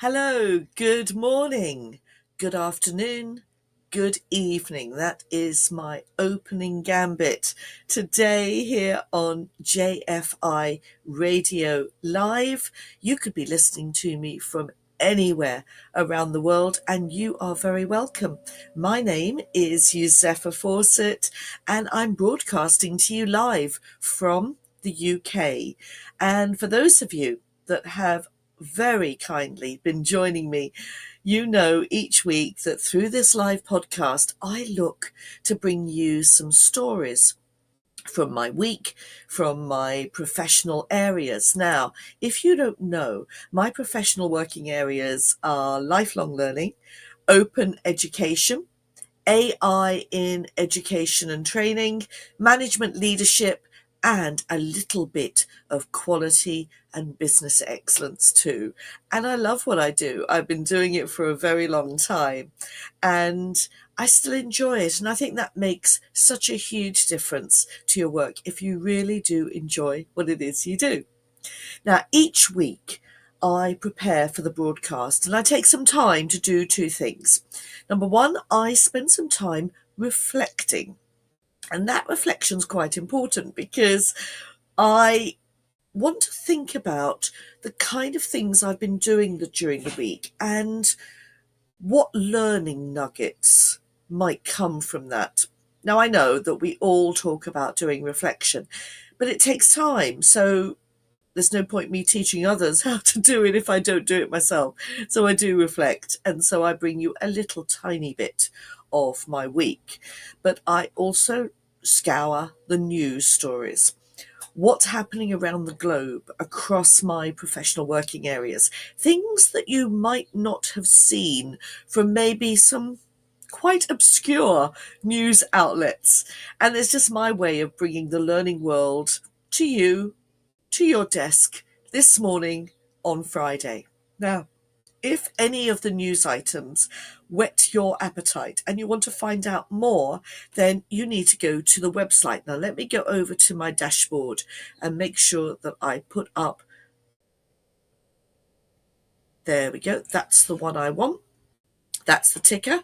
Hello, good morning, good afternoon, good evening. That is my opening gambit today here on JFI Radio Live. You could be listening to me from anywhere around the world, and you are very welcome. My name is Yousepha Fawcett, and I'm broadcasting to you live from the UK. And for those of you that have very kindly been joining me, you know each week that through this live podcast, I look to bring you some stories from my week, from my professional areas. Now, if you don't know, my professional working areas are lifelong learning, open education, AI in education and training, management leadership, and a little bit of quality and business excellence too. And I love what I do. I've been doing it for a very long time and I still enjoy it. And I think that makes such a huge difference to your work if you really do enjoy what it is you do. Now, each week I prepare for the broadcast and I take some time to do two things. Number one, I spend some time reflecting. And that reflection's quite important because I want to think about the kind of things I've been doing during the week and what learning nuggets might come from that. Now, I know that we all talk about doing reflection, but it takes time. So there's no point me teaching others how to do it if I don't do it myself. So I do reflect. And so I bring you a little tiny bit of my week. But I also scour the news stories. What's happening around the globe across my professional working areas? Things that you might not have seen from maybe some quite obscure news outlets. And it's just my way of bringing the learning world to you, to your desk this morning on Friday. Now, if any of the news items whet your appetite and you want to find out more, then you need to go to the website. Now, let me go over to my dashboard and make sure that I put up. There we go. That's the one I want. That's the ticker.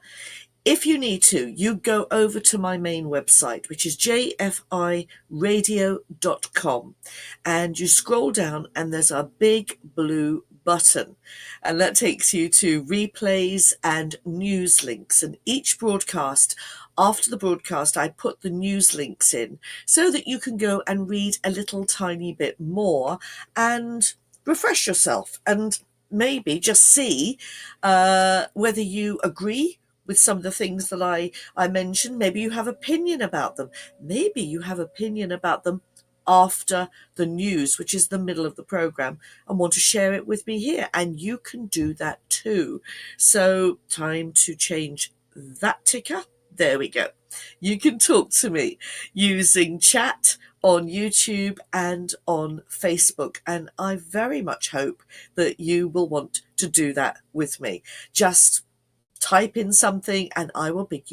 If you need to, you go over to my main website, which is jfiradio.com, and you scroll down and there's a big blue button, and that takes you to replays and news links. And each broadcast, after the broadcast, I put the news links in so that you can go and read a little tiny bit more and refresh yourself and maybe just see whether you agree with some of the things that I mentioned. Maybe you have opinion about them. Maybe you have opinion about them after the news, which is the middle of the program, and want to share it with me here. And you can do that too. So time to change that ticker. There we go. You can talk to me using chat on YouTube and on Facebook. And I very much hope that you will want to do that with me. Just type in something and I will give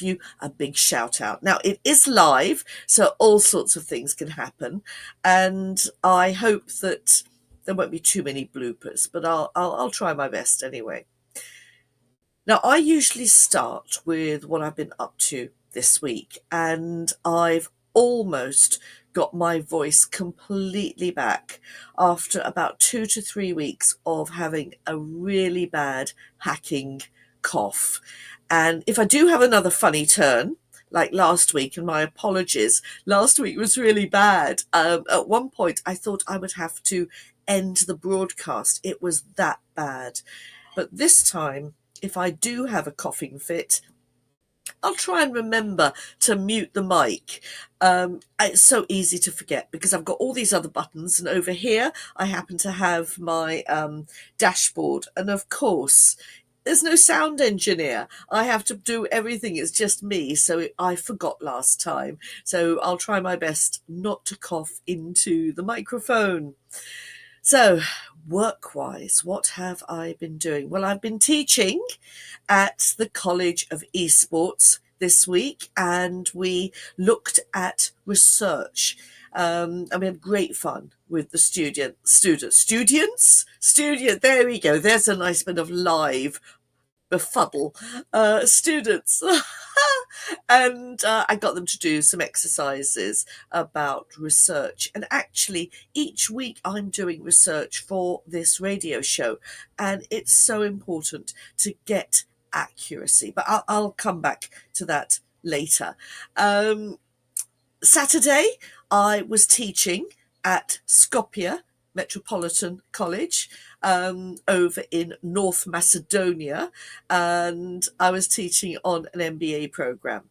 you a big shout out. Now, it is live, so all sorts of things can happen. And I hope that there won't be too many bloopers, but I'll try my best anyway. Now, I usually start with what I've been up to this week, and I've almost got my voice completely back after about 2 to 3 weeks of having a really bad hacking cough. And if I do have another funny turn, like last week, and my apologies, last week was really bad. At one point, I thought I would have to end the broadcast. It was that bad. But this time, if I do have a coughing fit, I'll try and remember to mute the mic. It's so easy to forget because I've got all these other buttons, and over here I happen to have my dashboard. And of course, there's no sound engineer. I have to do everything. It's just me. So I forgot last time. So I'll try my best not to cough into the microphone. So work-wise, what have I been doing? Well, I've been teaching at the College of Esports this week, and we looked at research And we had great fun with the students. There we go. There's a nice bit of live befuddle. Students. And I got them to do some exercises about research. And actually, each week I'm doing research for this radio show. And it's so important to get accuracy. But I'll come back to that later. Saturday, I was teaching at Skopje Metropolitan College over in North Macedonia, and I was teaching on an MBA program.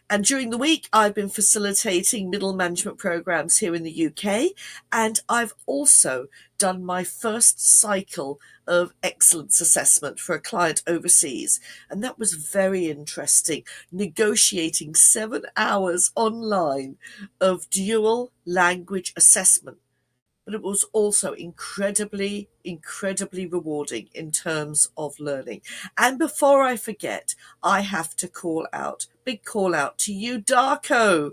And during the week, I've been facilitating middle management programs here in the UK, and I've also done my first cycle of excellence assessment for a client overseas, and that was very interesting, negotiating 7 hours online of dual language assessment. But it was also incredibly rewarding in terms of learning. And before I forget, I have to big call out to you, Darko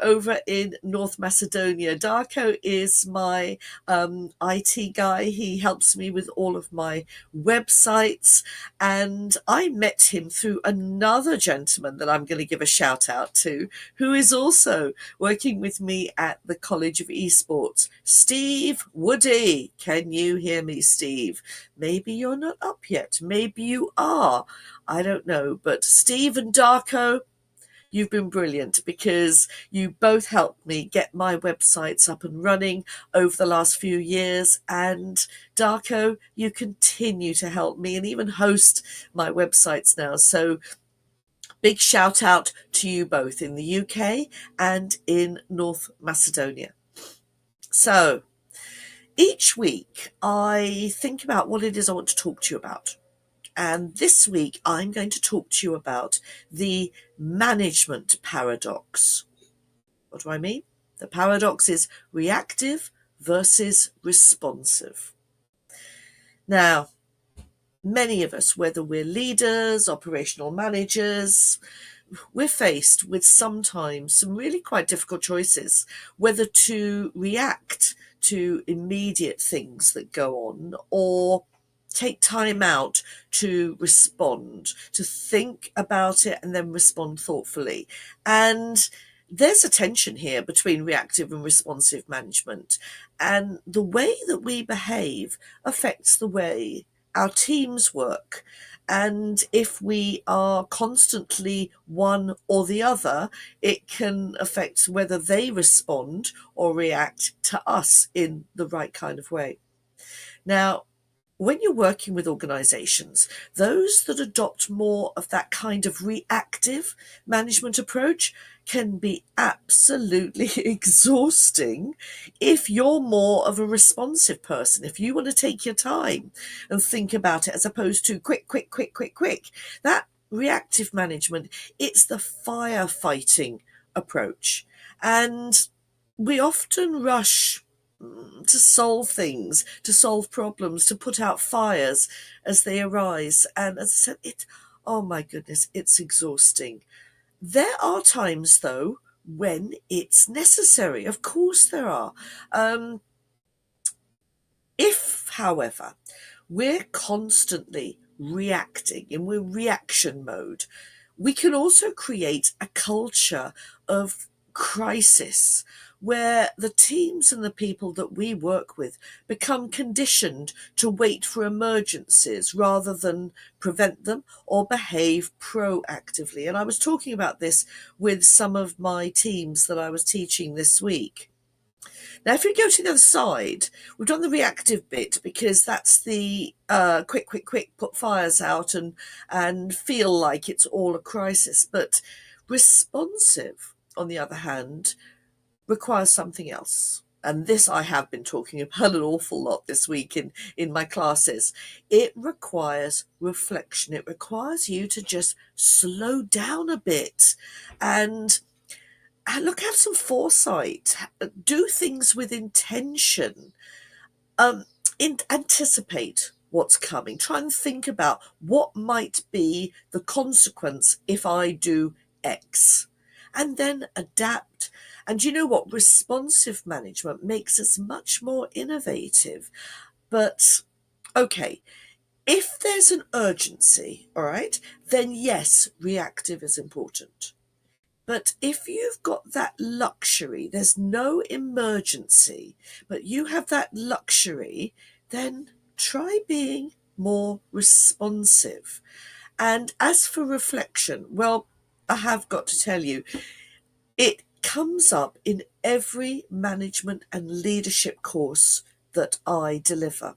over in North Macedonia. Darko is my IT guy. He helps me with all of my websites, and I met him through another gentleman that I'm going to give a shout out to, who is also working with me at the College of Esports, Steve Woody. Can you hear me, Steve? Maybe you're not up yet. Maybe you are. I don't know. But Steve and Darko, you've been brilliant, because you both helped me get my websites up and running over the last few years. And Darko, you continue to help me and even host my websites now. So big shout out to you both in the UK and in North Macedonia. So each week I think about what it is I want to talk to you about. And this week I'm going to talk to you about the management paradox. What do I mean? The paradox is reactive versus responsive. Now, many of us, whether we're leaders, operational managers, we're faced with sometimes some really quite difficult choices, whether to react to immediate things that go on or take time out to respond, to think about it and then respond thoughtfully. And there's a tension here between reactive and responsive management. And the way that we behave affects the way our teams work. And if we are constantly one or the other, it can affect whether they respond or react to us in the right kind of way. Now, when you're working with organizations, those that adopt more of that kind of reactive management approach can be absolutely exhausting if you're more of a responsive person. If you want to take your time and think about it as opposed to quick. That reactive management, it's the firefighting approach. And we often rush to solve things, to solve problems, to put out fires as they arise. And as I said, oh my goodness, it's exhausting. There are times, though, when it's necessary. Of course there are. If, however, we're constantly reacting and we're reaction mode, we can also create a culture of crisis where the teams and the people that we work with become conditioned to wait for emergencies rather than prevent them or behave proactively. And I was talking about this with some of my teams that I was teaching this week. Now, if we go to the other side, we've done the reactive bit because that's the quick, put fires out and feel like it's all a crisis. But responsive, on the other hand, requires something else. And this I have been talking about an awful lot this week in my classes. It requires reflection. It requires you to just slow down a bit and look, have some foresight, do things with intention, anticipate what's coming, try and think about what might be the consequence if I do X. and then adapt. And you know what? Responsive management makes us much more innovative. But okay, if there's an urgency, all right, then yes, reactive is important. But if you've got that luxury, there's no emergency, but you have that luxury, then try being more responsive. And as for reflection, well, I have got to tell you, it comes up in every management and leadership course that I deliver.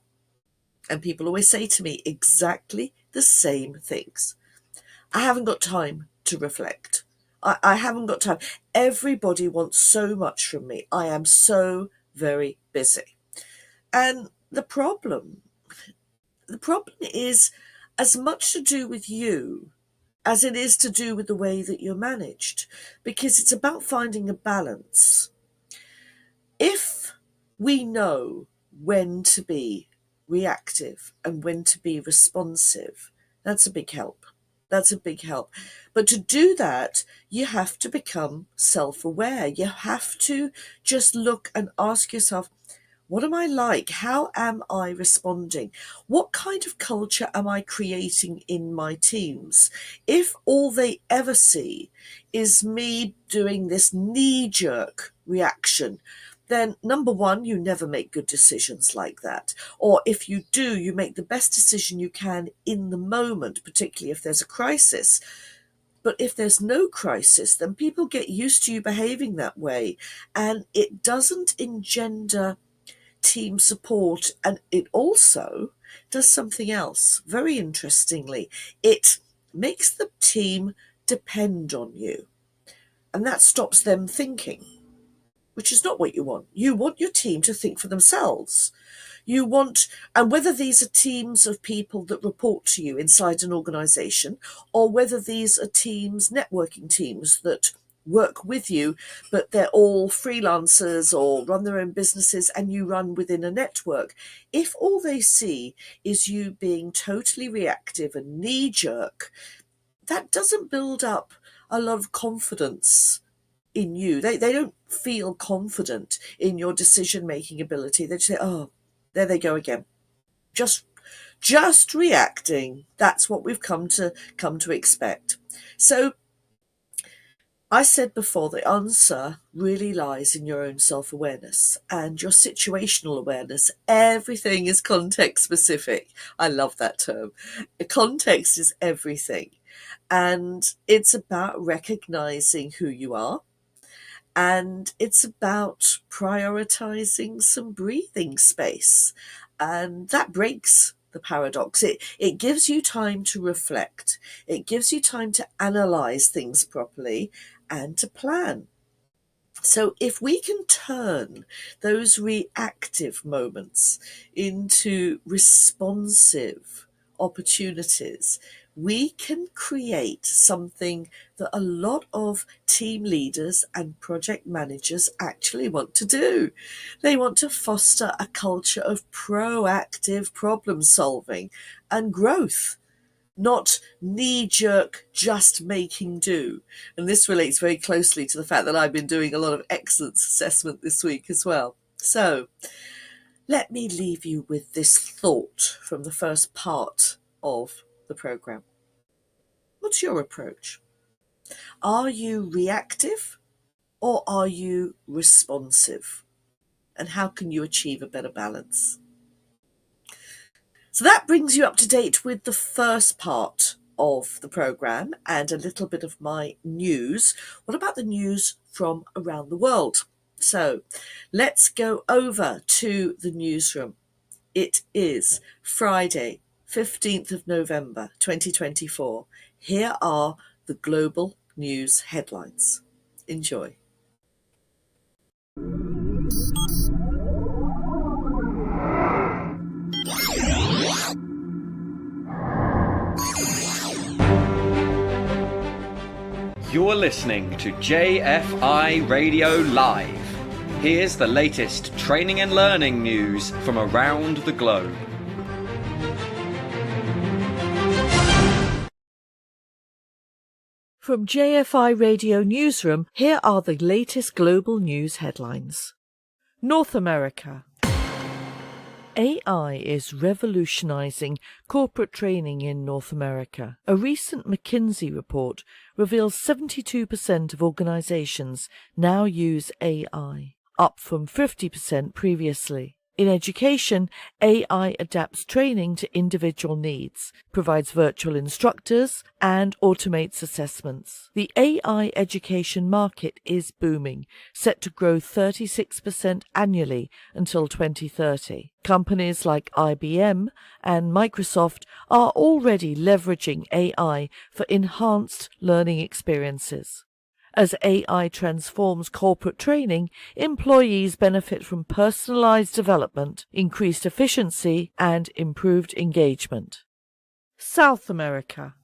And people always say to me exactly the same things. I haven't got time to reflect. I haven't got time. Everybody wants so much from me. I am so very busy. And the problem is as much to do with you as it is to do with the way that you're managed, because it's about finding a balance. If we know when to be reactive and when to be responsive, that's a big help. That's a big help. But to do that, you have to become self-aware. You have to just look and ask yourself, what am I like? How am I responding? What kind of culture am I creating in my teams? If all they ever see is me doing this knee-jerk reaction, then number one, you never make good decisions like that. Or if you do, you make the best decision you can in the moment, particularly if there's a crisis. But if there's no crisis, then people get used to you behaving that way. And it doesn't engender team support. And it also does something else. Very interestingly, it makes the team depend on you. And that stops them thinking, which is not what you want. You want your team to think for themselves. You want, and whether these are teams of people that report to you inside an organization, or whether these are teams, networking teams that work with you, but they're all freelancers or run their own businesses and you run within a network. If all they see is you being totally reactive and knee-jerk, that doesn't build up a lot of confidence in you. They don't feel confident in your decision-making ability. They just say, oh, there they go again. Just reacting. That's what we've come to expect. So I said before, the answer really lies in your own self-awareness and your situational awareness. Everything is context specific. I love that term. Context is everything. And it's about recognizing who you are. And it's about prioritizing some breathing space. And that breaks the paradox. It gives you time to reflect. It gives you time to analyze things properly and to plan. So if we can turn those reactive moments into responsive opportunities, we can create something that a lot of team leaders and project managers actually want to do. They want to foster a culture of proactive problem solving and growth, not knee-jerk just making do. And this relates very closely to the fact that I've been doing a lot of excellence assessment this week as well. So let me leave you with this thought from the first part of the program. What's your approach? Are you reactive or are you responsive? And how can you achieve a better balance? So that brings you up to date with the first part of the program and a little bit of my news. What about the news from around the world? So let's go over to the newsroom. It is Friday, 15th of November, 2024. Here are the global news headlines. Enjoy. You're listening to JFI Radio Live. Here's the latest training and learning news from around the globe. From JFI Radio Newsroom, here are the latest global news headlines. North America. AI is revolutionizing corporate training in North America. A recent McKinsey report reveals 72% of organizations now use AI, up from 50% previously. In education, AI adapts training to individual needs, provides virtual instructors, and automates assessments. The AI education market is booming, set to grow 36% annually until 2030. Companies like IBM and Microsoft are already leveraging AI for enhanced learning experiences. As AI transforms corporate training, employees benefit from personalized development, increased efficiency, and improved engagement. South America.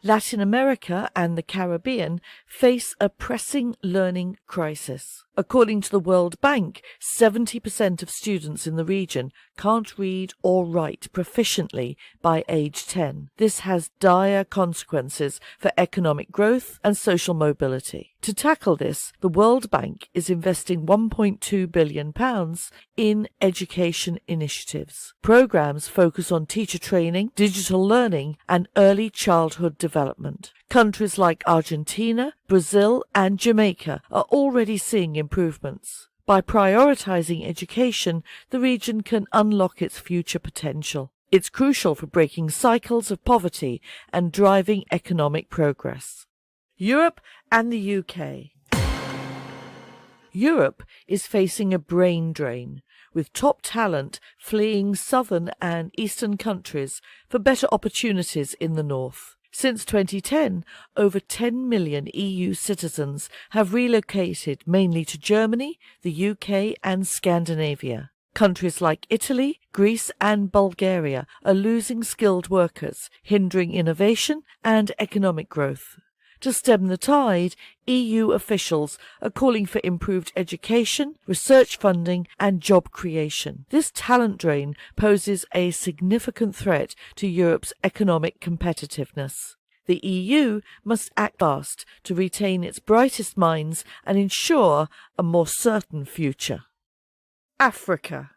Latin America and the Caribbean face a pressing learning crisis. According to the World Bank, 70% of students in the region can't read or write proficiently by age 10. This has dire consequences for economic growth and social mobility. To tackle this, the World Bank is investing £1.2 billion in education initiatives. Programs focus on teacher training, digital learning, and early childhood development. Countries like Argentina, Brazil, and Jamaica are already seeing improvements. By prioritizing education, the region can unlock its future potential. It's crucial for breaking cycles of poverty and driving economic progress. Europe and the UK. Europe is facing a brain drain, with top talent fleeing southern and eastern countries for better opportunities in the north. Since 2010, over 10 million EU citizens have relocated mainly to Germany, the UK and Scandinavia. Countries like Italy, Greece and Bulgaria are losing skilled workers, hindering innovation and economic growth. To stem the tide, EU officials are calling for improved education, research funding and job creation. This talent drain poses a significant threat to Europe's economic competitiveness. The EU must act fast to retain its brightest minds and ensure a more certain future. Africa.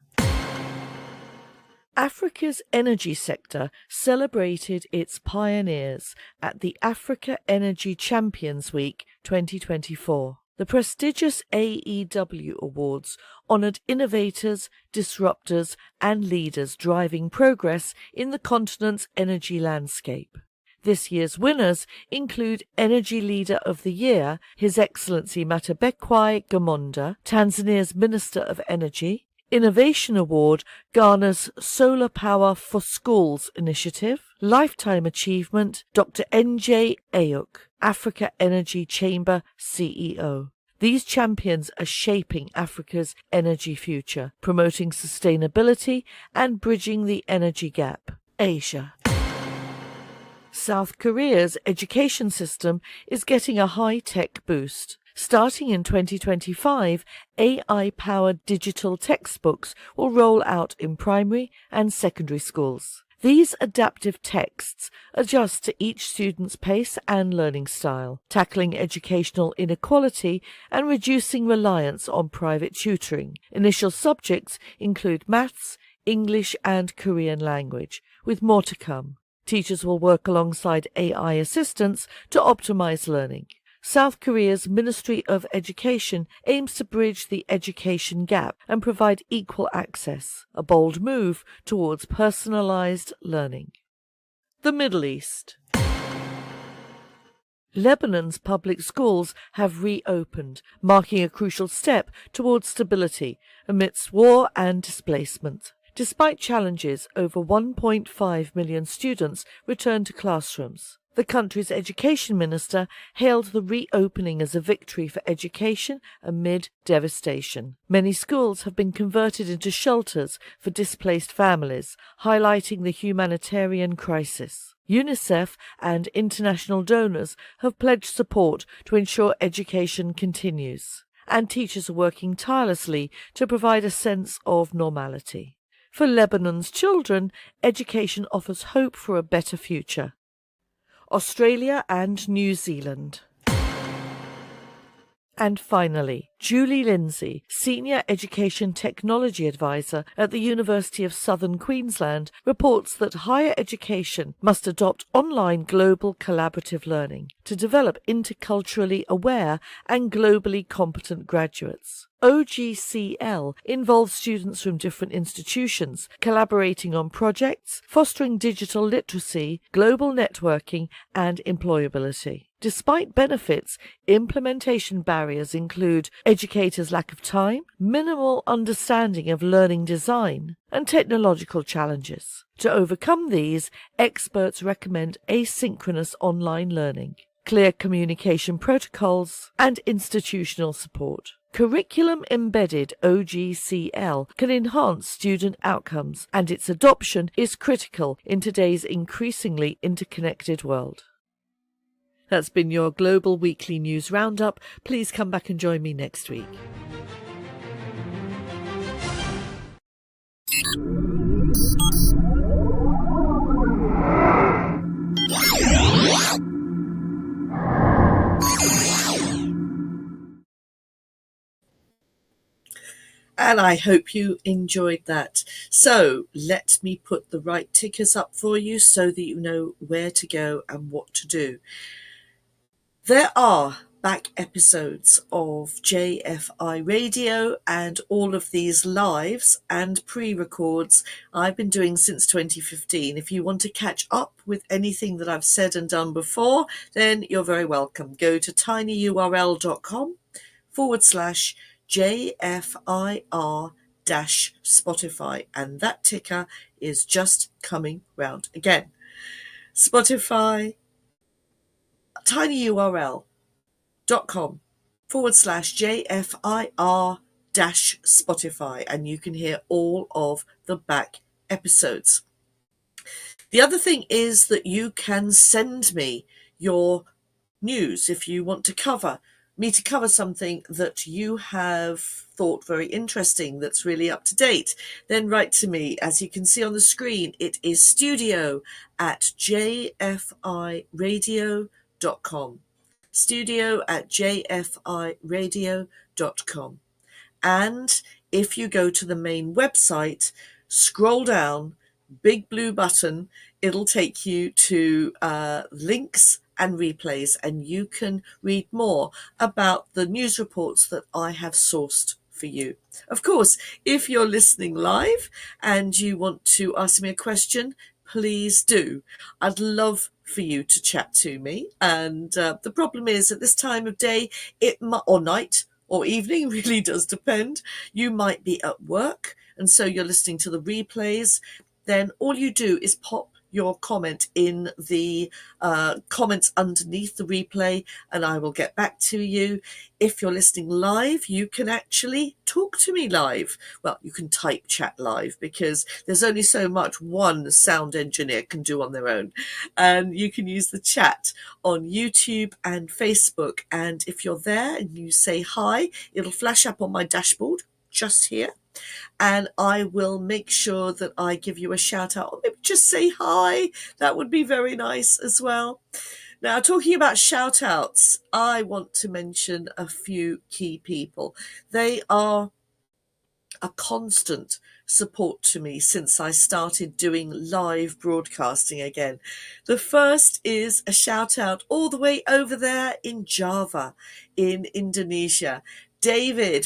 Africa's energy sector celebrated its pioneers at the Africa Energy Champions Week 2024. The prestigious AEW Awards honoured innovators, disruptors and leaders driving progress in the continent's energy landscape. This year's winners include Energy Leader of the Year, His Excellency Matabekwe Gamonda, Tanzania's Minister of Energy. Innovation Award garners Solar Power for Schools initiative. Lifetime Achievement, Dr. NJ Ayuk, Africa Energy Chamber CEO. These champions are shaping Africa's energy future, promoting sustainability and bridging the energy gap. Asia. South Korea's education system is getting a high-tech boost. Starting in 2025, AI-powered digital textbooks will roll out in primary and secondary schools. These adaptive texts adjust to each student's pace and learning style, tackling educational inequality and reducing reliance on private tutoring. Initial subjects include maths, English and Korean language, with more to come. Teachers will work alongside AI assistants to optimize learning. South Korea's Ministry of Education aims to bridge the education gap and provide equal access, a bold move towards personalized learning. The Middle East. Lebanon's public schools have reopened, marking a crucial step towards stability amidst war and displacement. Despite challenges, over 1.5 million students returned to classrooms. The country's education minister hailed the reopening as a victory for education amid devastation. Many schools have been converted into shelters for displaced families, highlighting the humanitarian crisis. UNICEF and international donors have pledged support to ensure education continues, and teachers are working tirelessly to provide a sense of normality. For Lebanon's children, education offers hope for a better future. Australia and New Zealand. And finally, Julie Lindsay, Senior Education Technology Advisor at the University of Southern Queensland, reports that higher education must adopt online global collaborative learning to develop interculturally aware and globally competent graduates. OGCL involves students from different institutions collaborating on projects, fostering digital literacy, global networking, and employability. Despite benefits, implementation barriers include educators' lack of time, minimal understanding of learning design, and technological challenges. To overcome these, experts recommend asynchronous online learning, clear communication protocols, and institutional support. Curriculum-embedded OGCL can enhance student outcomes, and its adoption is critical in today's increasingly interconnected world. That's been your Global Weekly News Roundup. Please come back and join me next week. And I hope you enjoyed that. So let me put the right tickers up for you so that you know where to go and what to do. There are back episodes of JFI Radio and all of these lives and pre-records I've been doing since 2015. If you want to catch up with anything that I've said and done before, then you're very welcome. Go to tinyurl.com/JFIR-Spotify, and that ticker is just coming round again. Spotify, tinyurl.com/JFIR-Spotify, and you can hear all of the back episodes. The other thing is that you can send me your news if you want to cover something that you have thought very interesting that's really up to date. Then write to me. As you can see on the screen, it is studio@jfiradio.com. studio@jfiradio.com. And if you go to the main website, scroll down, big blue button, it'll take you to links and replays, and you can read more about the news reports that I have sourced for you. Of course, if you're listening live and you want to ask me a question, please do. I'd love for you to chat to me. And the problem is at this time of day, or night or evening, really does depend. You might be at work, and so you're listening to the replays. Then all you do is pop your comment in the comments underneath the replay, and I will get back to you. If you're listening live, you can actually talk to me live. Well, you can type chat live, because there's only so much one sound engineer can do on their own. And you can use the chat on YouTube and Facebook. And if you're there and you say hi, it'll flash up on my dashboard just here. And I will make sure that I give you a shout out, or maybe just say hi. That would be very nice as well. Now, talking about shout outs, I want to mention a few key people. They are a constant support to me since I started doing live broadcasting again. The first is a shout out all the way over there in Java, in Indonesia.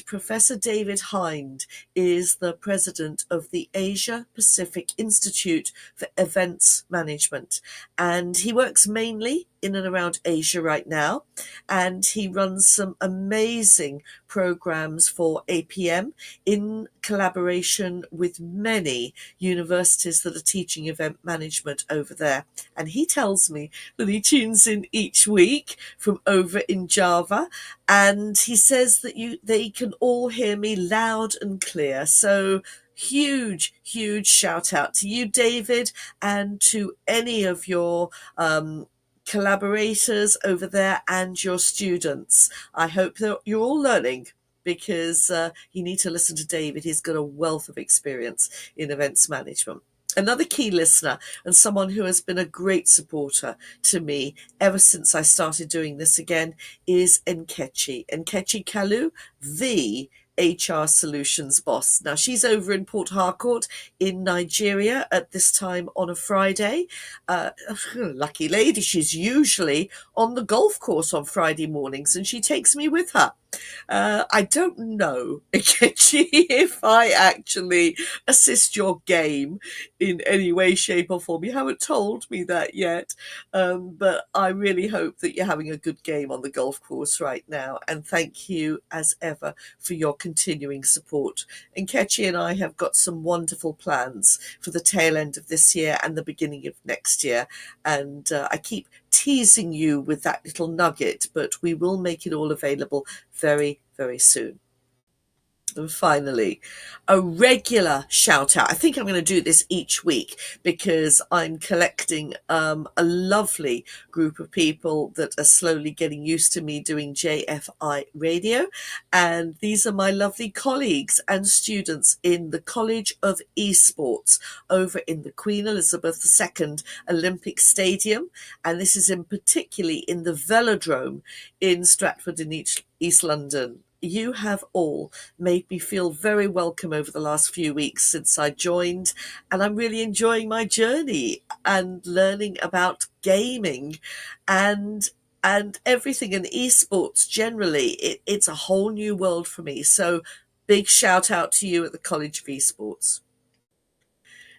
Professor David Hind is the president of the Asia Pacific Institute for Events Management, and he works mainly in and around Asia right now, and he runs some amazing programs for APM in collaboration with many universities that are teaching event management over there. And he tells me that he tunes in each week from over in Java, and he says that they can all hear me loud and clear. So huge shout out to you, David, and to any of your collaborators over there and your students. I hope that you're all learning, because you need to listen to David. He's got a wealth of experience in events management. Another key listener and someone who has been a great supporter to me ever since I started doing this again is Nkechi Kalu, the HR solutions boss. Now, she's over in Port Harcourt in Nigeria at this time on a Friday. Lucky lady, she's usually on the golf course on Friday mornings, and she takes me with her. I don't know, Nkechi, if I actually assist your game in any way, shape or form. You haven't told me that yet, but I really hope that you're having a good game on the golf course right now. And thank you, as ever, for your continuing support. Nkechi and I have got some wonderful plans for the tail end of this year and the beginning of next year. And I keep teasing you with that little nugget, but we will make it all available very, very soon. And finally, a regular shout out. I think I'm going to do this each week because I'm collecting a lovely group of people that are slowly getting used to me doing JFI Radio. And these are my lovely colleagues and students in the College of Esports over in the Queen Elizabeth II Olympic Stadium. And this is in particularly in the Velodrome in Stratford in East London. You have all made me feel very welcome over the last few weeks since I joined, and I'm really enjoying my journey and learning about gaming and everything in esports generally. It's a whole new world for me. So big shout out to you at the College of Esports.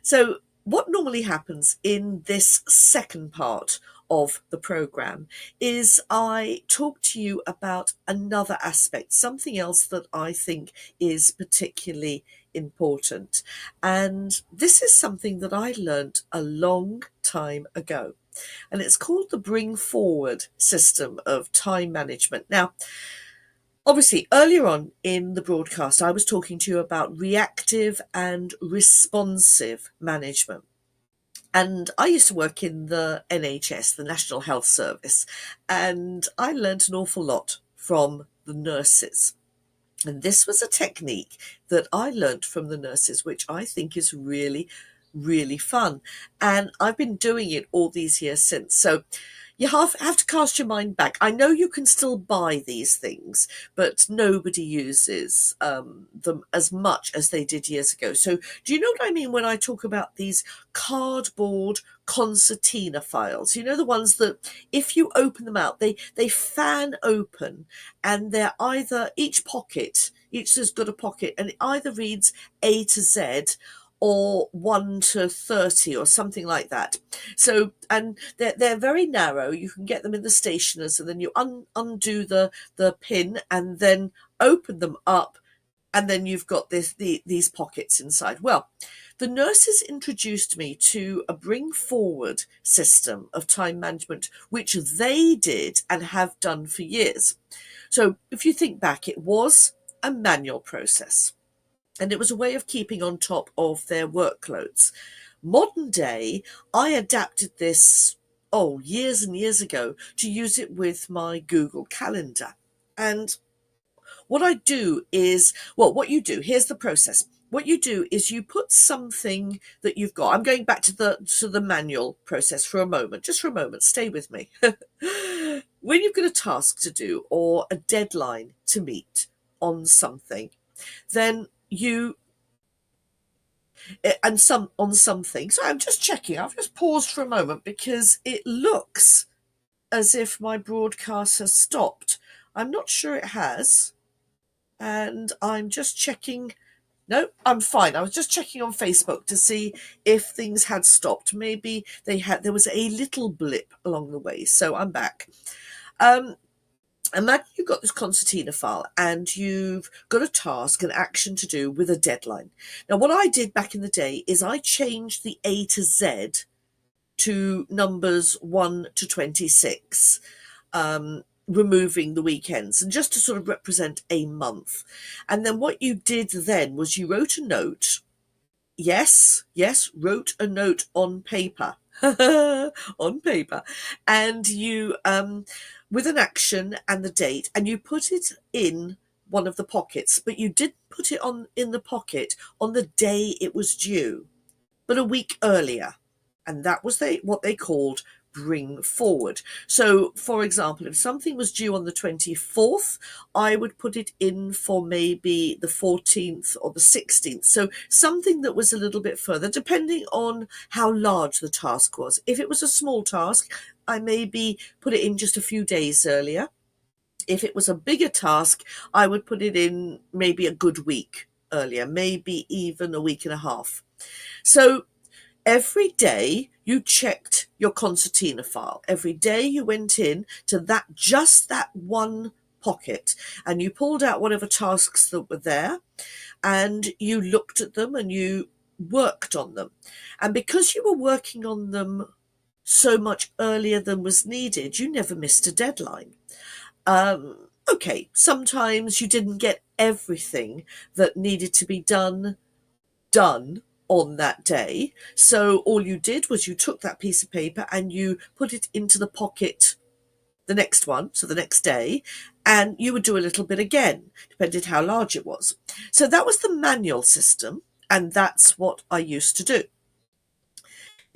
So what normally happens in this second part of the program is I talk to you about another aspect, something else that I think is particularly important. And this is something that I learnt a long time ago. And it's called the Bring Forward system of time management. Now, obviously, earlier on in the broadcast, I was talking to you about reactive and responsive management. And I used to work in the NHS, the National Health Service, and I learnt an awful lot from the nurses. And this was a technique that I learnt from the nurses, which I think is really, really fun. And I've been doing it all these years since. So you have to cast your mind back. I know you can still buy these things, but nobody uses them as much as they did years ago. So do you know what I mean when I talk about these cardboard concertina files? You know, the ones that if you open them out, they fan open, and they're either each has got a pocket, and it either reads A to Z or 1 to 30 or something like that. So, and they're very narrow. You can get them in the stationers, and then you undo the pin and then open them up, and then you've got these pockets inside. Well, the nurses introduced me to a Bring Forward system of time management, which they did and have done for years. So if you think back, it was a manual process. And it was a way of keeping on top of their workloads. Modern day, I adapted this, years and years ago to use it with my Google Calendar. And what I do is, what you do, here's the process. What you do is you put something that you've got. I'm going back to the manual process for a moment, just for a moment. Stay with me. When you've got a task to do or a deadline to meet on something, then on something. So I'm just checking. I've just paused for a moment because it looks as if my broadcast has stopped. I'm not sure it has. And I'm just checking. No, I'm fine. I was just checking on Facebook to see if things had stopped. Maybe there was a little blip along the way. So I'm back. Imagine you've got this concertina file and you've got a task, an action to do with a deadline. Now, what I did back in the day is I changed the A to Z to numbers 1 to 26, removing the weekends, and just to sort of represent a month. And then what you did then was you wrote a note. Yes, wrote a note on paper. On paper. And you with an action and the date, and you put it in one of the pockets, but you didn't put it in the pocket on the day it was due. but a week earlier. And that was what they called bring forward. So, for example, if something was due on the 24th, I would put it in for maybe the 14th or the 16th. So something that was a little bit further, depending on how large the task was. If it was a small task, I maybe put it in just a few days earlier. If it was a bigger task, I would put it in maybe a good week earlier, maybe even a week and a half. So every day you checked your concertina file. Every day you went in to just that one pocket and you pulled out whatever tasks that were there and you looked at them and you worked on them. And because you were working on them so much earlier than was needed, you never missed a deadline. Okay, sometimes you didn't get everything that needed to be done on that day. So all you did was you took that piece of paper and you put it into the pocket the next one, so the next day, and you would do a little bit again, depending how large it was. So that was the manual system, and that's what I used to do.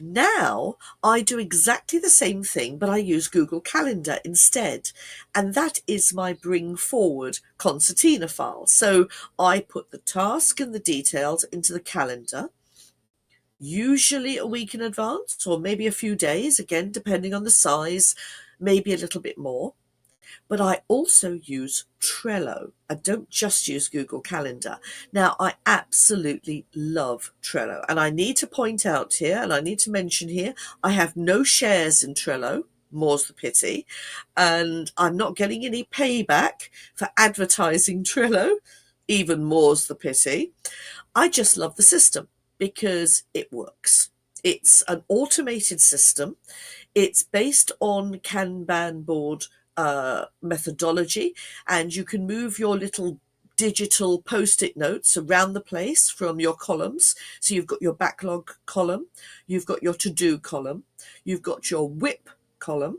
Now I do exactly the same thing, but I use Google Calendar instead. And that is my bring forward concertina file. So I put the task and the details into the calendar, usually a week in advance, or maybe a few days, again, depending on the size, maybe a little bit more. But I also use Trello. I don't just use Google Calendar. Now, I absolutely love Trello. And I need to point out here, and I need to mention here, I have no shares in Trello. More's the pity. And I'm not getting any payback for advertising Trello. Even more's the pity. I just love the system because it works. It's an automated system. It's based on Kanban board methodology, and you can move your little digital post-it notes around the place from your columns. So you've got your backlog column, you've got your to-do column, you've got your WIP column.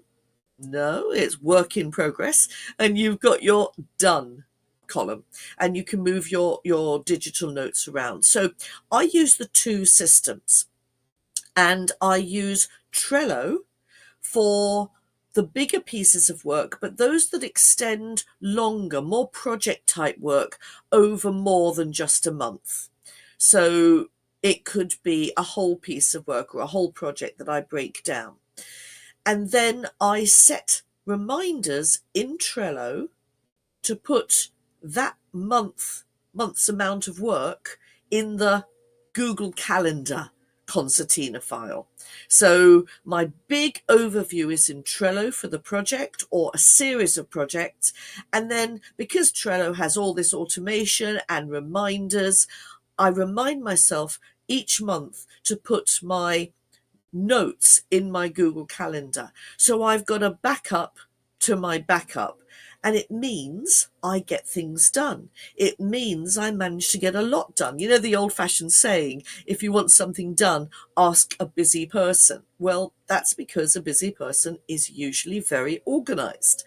No, it's work in progress. And you've got your done column, and you can move your digital notes around. So I use the two systems, and I use Trello for the bigger pieces of work, but those that extend longer, more project type work over more than just a month. So it could be a whole piece of work or a whole project that I break down. And then I set reminders in Trello to put that month's amount of work in the Google Calendar concertina file. So my big overview is in Trello for the project or a series of projects. And then because Trello has all this automation and reminders, I remind myself each month to put my notes in my Google Calendar. So I've got a backup to my backup. And it means I get things done. It means I manage to get a lot done. You know, the old-fashioned saying, if you want something done, ask a busy person. Well, that's because a busy person is usually very organized.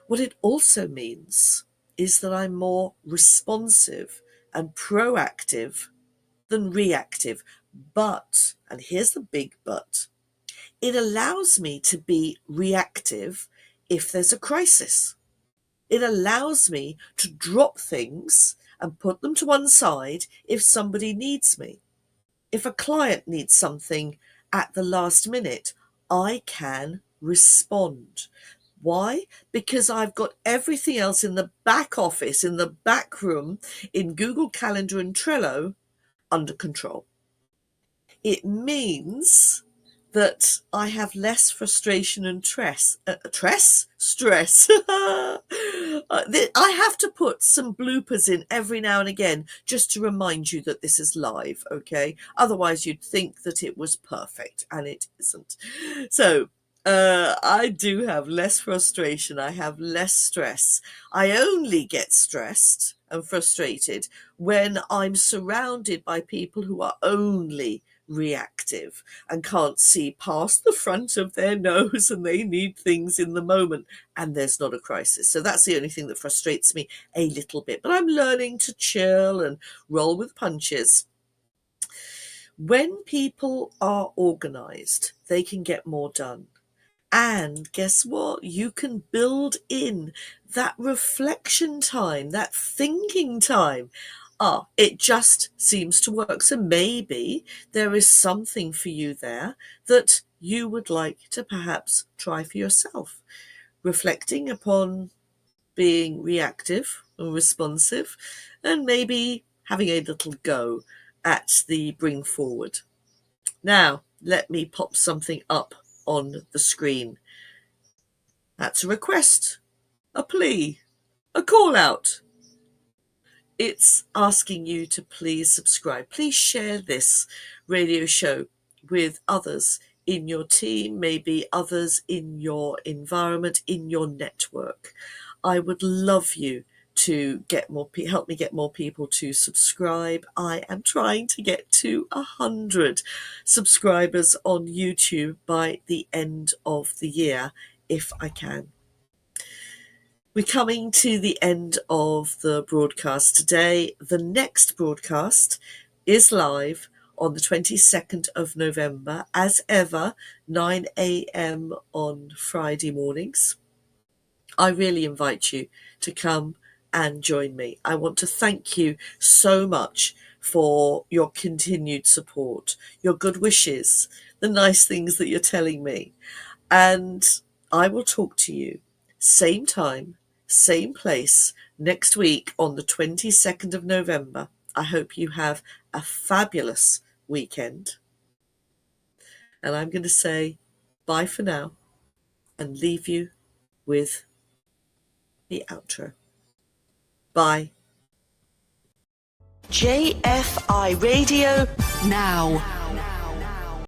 What it also means is that I'm more responsive and proactive than reactive. But, and here's the big but, it allows me to be reactive if there's a crisis. It allows me to drop things and put them to one side if somebody needs me. If a client needs something at the last minute, I can respond. Why? Because I've got everything else in the back office, in the back room, in Google Calendar and Trello under control. It means that I have less frustration and stress. I have to put some bloopers in every now and again just to remind you that this is live, okay? Otherwise you'd think that it was perfect, and it isn't. So I do have less frustration. I have less stress. I only get stressed and frustrated when I'm surrounded by people who are only reactive and can't see past the front of their nose, and they need things in the moment, and there's not a crisis. So that's the only thing that frustrates me a little bit, but I'm learning to chill and roll with punches. When people are organised, they can get more done. And guess what? You can build in that reflection time, that thinking time. It just seems to work. So maybe there is something for you there that you would like to perhaps try for yourself. Reflecting upon being reactive and responsive, and maybe having a little go at the bring forward. Now, let me pop something up on the screen. That's a request, a plea, a call out. It's asking you to please subscribe. Please share this radio show with others in your team, maybe others in your environment, in your network. I would love you to help me get more people to subscribe. I am trying to get to 100 subscribers on YouTube by the end of the year, if I can. We're coming to the end of the broadcast today. The next broadcast is live on the 22nd of November, as ever, 9 a.m. on Friday mornings. I really invite you to come and join me. I want to thank you so much for your continued support, your good wishes, the nice things that you're telling me. And I will talk to you same time, same place next week on the 22nd of November. I hope you have a fabulous weekend. And I'm going to say bye for now and leave you with the outro. Bye. JFI Radio now.